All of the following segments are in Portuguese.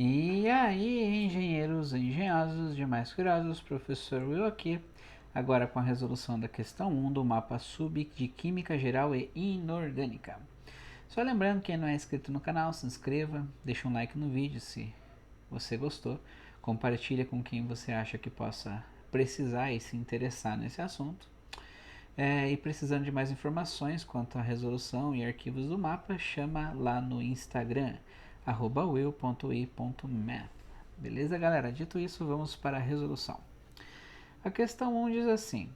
E aí, engenheiros, engenhosos, demais curiosos, professor Will aqui, agora com a resolução da questão 1 do mapa sub de Química Geral e Inorgânica. Só lembrando, quem não é inscrito no canal, se inscreva, deixa um like no vídeo se você gostou, compartilha com quem você acha que possa precisar e se interessar nesse assunto. E precisando de mais informações quanto à resolução e arquivos do mapa, chama lá no Instagram, will.i.math. Beleza, galera? Dito isso, vamos para a resolução. A questão 1 diz assim: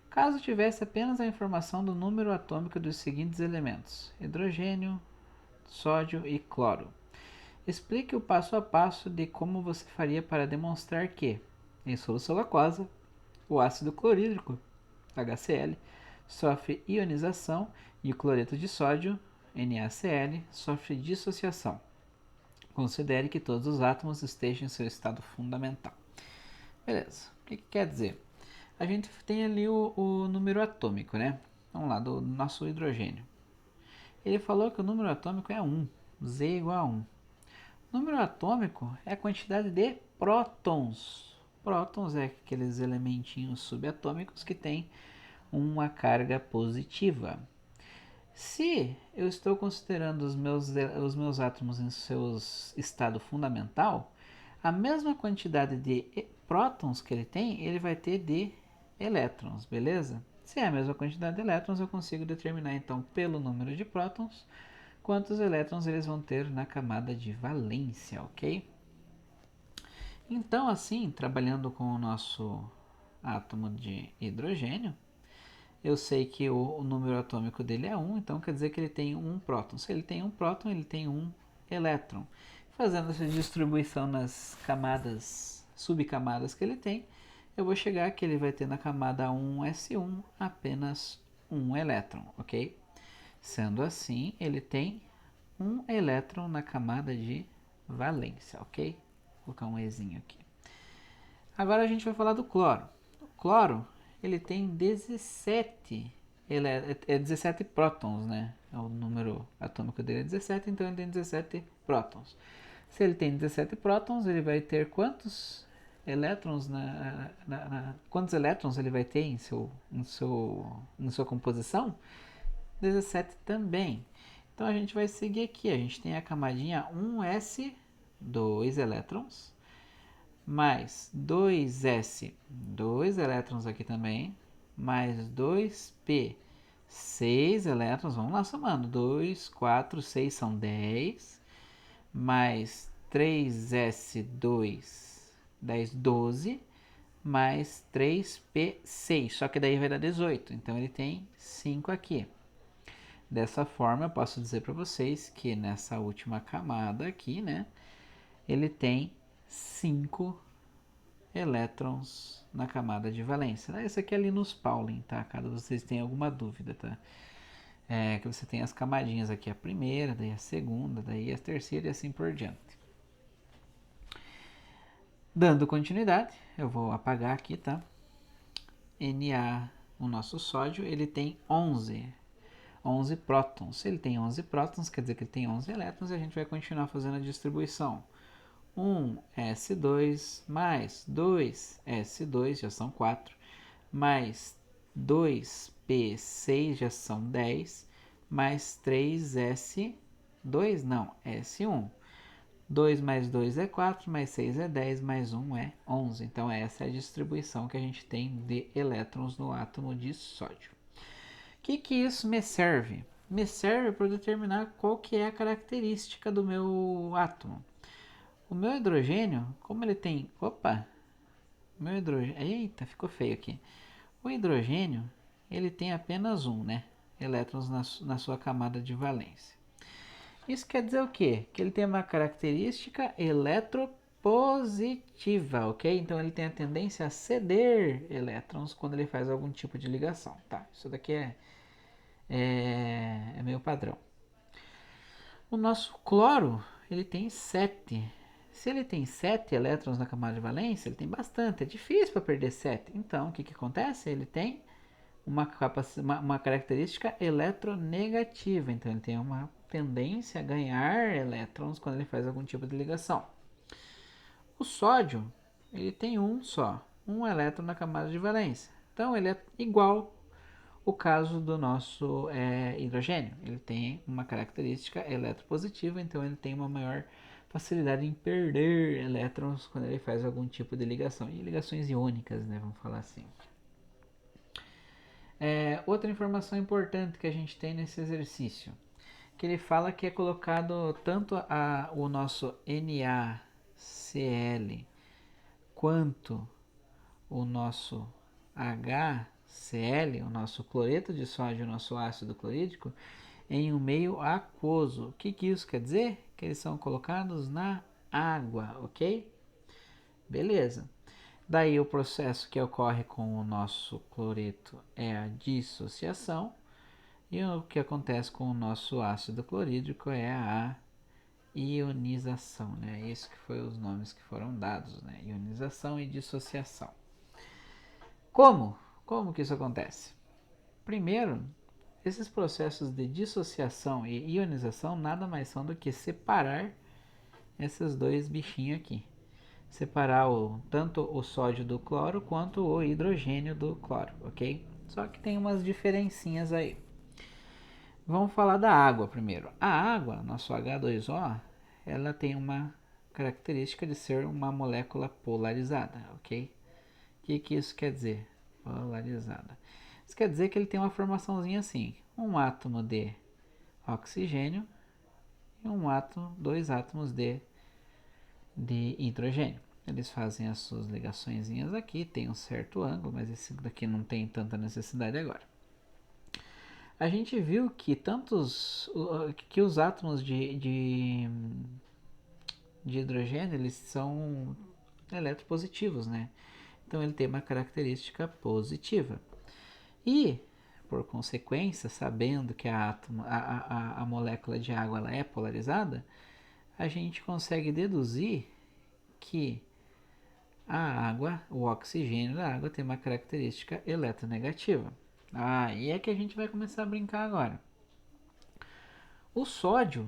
caso tivesse apenas a informação do número atômico dos seguintes elementos, hidrogênio, sódio e cloro, explique o passo a passo de como você faria para demonstrar que, em solução aquosa, o ácido clorídrico, HCl, sofre ionização e o cloreto de sódio, NaCl, sofre dissociação. Considere que todos os átomos estejam em seu estado fundamental. Beleza, o que quer dizer? A gente tem ali o número atômico, né? Vamos lá, do nosso hidrogênio. Ele falou que o número atômico é 1, Z igual a 1. O número atômico é a quantidade de prótons. Prótons é aqueles elementinhos subatômicos que têm uma carga positiva. Se eu estou considerando os meus átomos em seu estado fundamental, a mesma quantidade de prótons que ele tem, ele vai ter de elétrons, beleza? Se é a mesma quantidade de elétrons, eu consigo determinar então pelo número de prótons quantos elétrons eles vão ter na camada de valência, ok? Então, assim, trabalhando com o nosso átomo de hidrogênio, eu sei que o número atômico dele é 1, então quer dizer que ele tem um próton. Se ele tem um próton, ele tem um elétron. Fazendo essa distribuição nas camadas, subcamadas que ele tem, eu vou chegar que ele vai ter na camada 1s1 apenas um elétron, ok? Sendo assim, ele tem um elétron na camada de valência, ok? Vou colocar um Ezinho aqui. Agora a gente vai falar do cloro. O cloro, ele tem 17, 17 prótons, né? O número atômico dele é 17, então ele tem 17 prótons. Se ele tem 17 prótons, ele vai ter quantos elétrons quantos elétrons ele vai ter em sua composição? 17 também. Então a gente vai seguir aqui. A gente tem a camadinha 1s, 2 elétrons, mais 2s, 2 elétrons aqui também, mais 2p, 6 elétrons, vamos lá somando, 2, 4, 6 são 10, mais 3s2, 10, 12, mais 3p, 6, só que daí vai dar 18, então ele tem 5 aqui. Dessa forma eu posso dizer para vocês que nessa última camada aqui, né, ele tem 5 elétrons na camada de valência. Esse aqui é Linus Pauling, tá? Caso vocês tenham alguma dúvida, tá? Que você tem as camadinhas aqui, a primeira, daí a segunda, daí a terceira e assim por diante. Dando continuidade, eu vou apagar aqui, tá? Na, o nosso sódio, ele tem 11 prótons. Se ele tem 11 prótons, quer dizer que ele tem 11 elétrons e a gente vai continuar fazendo a distribuição. 1s2 mais 2s2 já são 4, mais 2p6 já são 10, mais 3s2 não, s1. 2 mais 2 é 4, mais 6 é 10, mais 1 é 11. Então essa é a distribuição que a gente tem de elétrons no átomo de sódio. O que isso me serve? Me serve para determinar qual que é a característica do meu átomo. O meu hidrogênio, como ele tem... Opa! Meu hidrogênio... Eita, ficou feio aqui. O hidrogênio, ele tem apenas né? Elétrons na sua camada de valência. Isso quer dizer o quê? Que ele tem uma característica eletropositiva, ok? Então ele tem a tendência a ceder elétrons quando ele faz algum tipo de ligação, tá? Isso daqui é meio padrão. O nosso cloro, ele tem 7. Se ele tem 7 elétrons na camada de valência, ele tem bastante. É difícil para perder 7. Então, o que acontece? Ele tem uma característica eletronegativa. Então, ele tem uma tendência a ganhar elétrons quando ele faz algum tipo de ligação. O sódio, ele tem um só, um elétron na camada de valência. Então ele é igual o caso do nosso hidrogênio. Ele tem uma característica eletropositiva, então ele tem uma maior facilidade em perder elétrons quando ele faz algum tipo de ligação. E ligações iônicas, né, vamos falar assim. Outra informação importante que a gente tem nesse exercício, que ele fala que é colocado tanto o nosso NaCl quanto o nosso HCl, o nosso cloreto de sódio, o nosso ácido clorídrico, em um meio aquoso. O que isso quer dizer? Que eles são colocados na água, ok? Beleza. Daí o processo que ocorre com o nosso cloreto é a dissociação, e o que acontece com o nosso ácido clorídrico é a ionização, né? Isso que foi os nomes que foram dados, né? Ionização e dissociação. Como? Como que isso acontece? Primeiro, esses processos de dissociação e ionização nada mais são do que separar esses dois bichinhos aqui. Separar tanto o sódio do cloro quanto o hidrogênio do cloro, ok? Só que tem umas diferencinhas aí. Vamos falar da água primeiro. A água, nosso H2O, ela tem uma característica de ser uma molécula polarizada, ok? O que isso quer dizer? Polarizada. Isso quer dizer que ele tem uma formaçãozinha assim, um átomo de oxigênio e dois átomos de hidrogênio. Eles fazem as suas ligaçõezinhas aqui, tem um certo ângulo, mas esse daqui não tem tanta necessidade agora. A gente viu que que os átomos de hidrogênio, eles são eletropositivos, né? Então ele tem uma característica positiva. E, por consequência, sabendo que a molécula de água ela é polarizada, a gente consegue deduzir que a água, o oxigênio da água tem uma característica eletronegativa. Aí é que a gente vai começar a brincar agora. O sódio,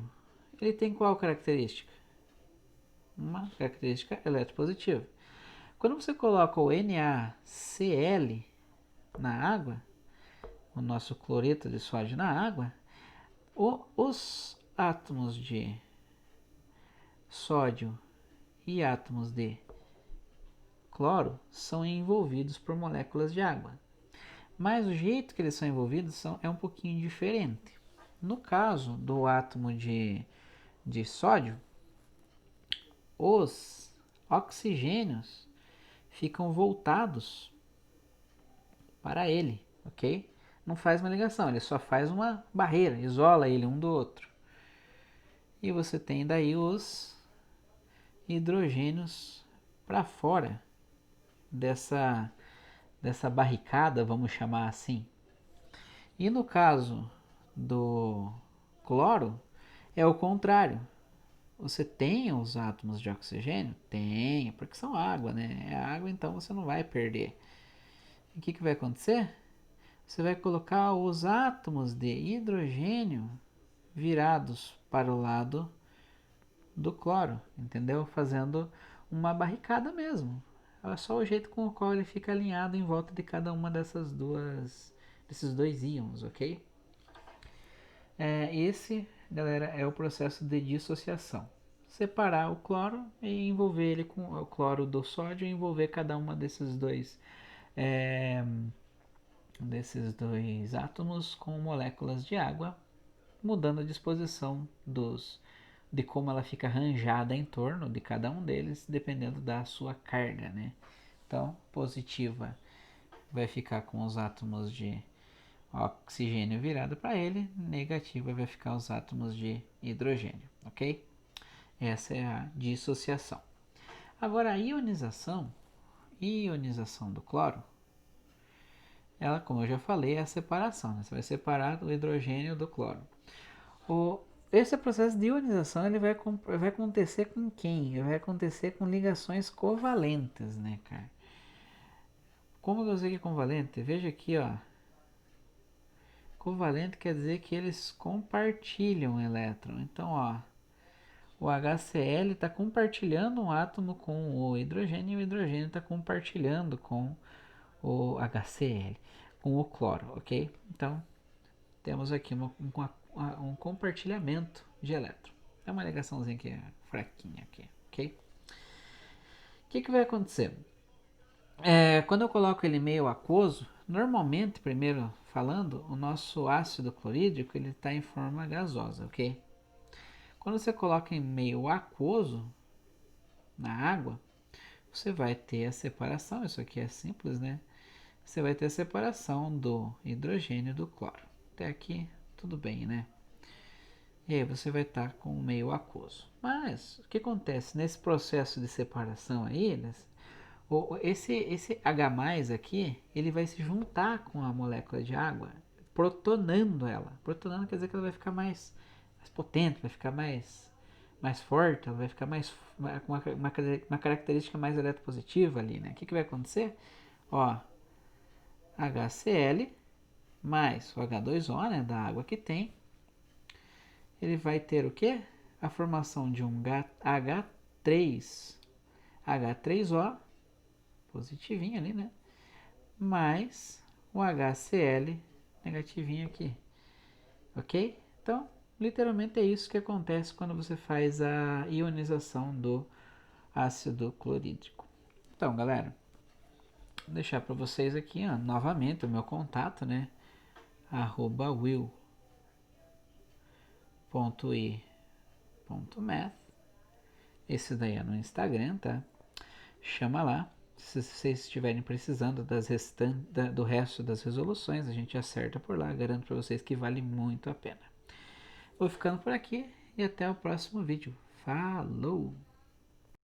ele tem qual característica? Uma característica eletropositiva. Quando você coloca o NaCl na água, o nosso cloreto de sódio na água, os átomos de sódio e átomos de cloro são envolvidos por moléculas de água. Mas o jeito que eles são envolvidos é um pouquinho diferente. No caso do átomo de sódio, os oxigênios ficam voltados para ele, ok? Não faz uma ligação, ele só faz uma barreira, isola ele um do outro. E você tem daí os hidrogênios para fora dessa barricada, vamos chamar assim. E no caso do cloro, é o contrário. Você tem os átomos de oxigênio? Tem, porque são água, né? É água, então você não vai perder. E o que vai acontecer? Você vai colocar os átomos de hidrogênio virados para o lado do cloro, entendeu? Fazendo uma barricada mesmo. É só o jeito com o qual ele fica alinhado em volta de cada uma desses dois íons, ok? Esse, galera, é o processo de dissociação. Separar o cloro e envolver ele com o cloro do sódio e envolver cada uma desses dois átomos com moléculas de água, mudando a disposição de como ela fica arranjada em torno de cada um deles, dependendo da sua carga, né? Então, positiva vai ficar com os átomos de oxigênio virado para ele, negativa vai ficar os átomos de hidrogênio, ok? Essa é a dissociação. Agora, a ionização do cloro, ela, como eu já falei, é a separação, né? Você vai separar o hidrogênio do cloro. Esse processo de ionização ele vai acontecer com quem? Ele vai acontecer com ligações covalentes, né, cara? Como eu sei que é covalente? Veja aqui, ó. Covalente quer dizer que eles compartilham elétron. Então, ó, o HCl está compartilhando um átomo com o hidrogênio e o hidrogênio está compartilhando com o HCl, com o cloro, ok? Então, temos aqui um compartilhamento de elétron. É uma ligaçãozinha aqui, fraquinha aqui, ok? O que vai acontecer? Quando eu coloco ele meio aquoso, normalmente, primeiro falando, o nosso ácido clorídrico ele está em forma gasosa, ok? Quando você coloca em meio aquoso, na água, você vai ter a separação, isso aqui é simples, né? Você vai ter a separação do hidrogênio e do cloro. Até aqui, tudo bem, né? E aí você vai estar com o meio aquoso. Mas, o que acontece nesse processo de separação aí, esse H+, aqui, ele vai se juntar com a molécula de água, protonando ela. Protonando quer dizer que ela vai ficar mais potente, vai ficar mais forte, ela vai ficar com uma característica mais eletropositiva ali, né? O que vai acontecer? Ó, HCl mais o H2O, né, da água que tem, ele vai ter o quê? A formação de um H3O, positivinho ali, né? Mais o HCl negativinho aqui, ok? Então, literalmente é isso que acontece quando você faz a ionização do ácido clorídrico. Então, galera, vou deixar para vocês aqui, ó, novamente o meu contato, né? @will.i.math. Esse daí é no Instagram, tá? Chama lá. Se vocês estiverem precisando do resto das resoluções, a gente acerta por lá. Garanto para vocês que vale muito a pena. Vou ficando por aqui e até o próximo vídeo. Falou!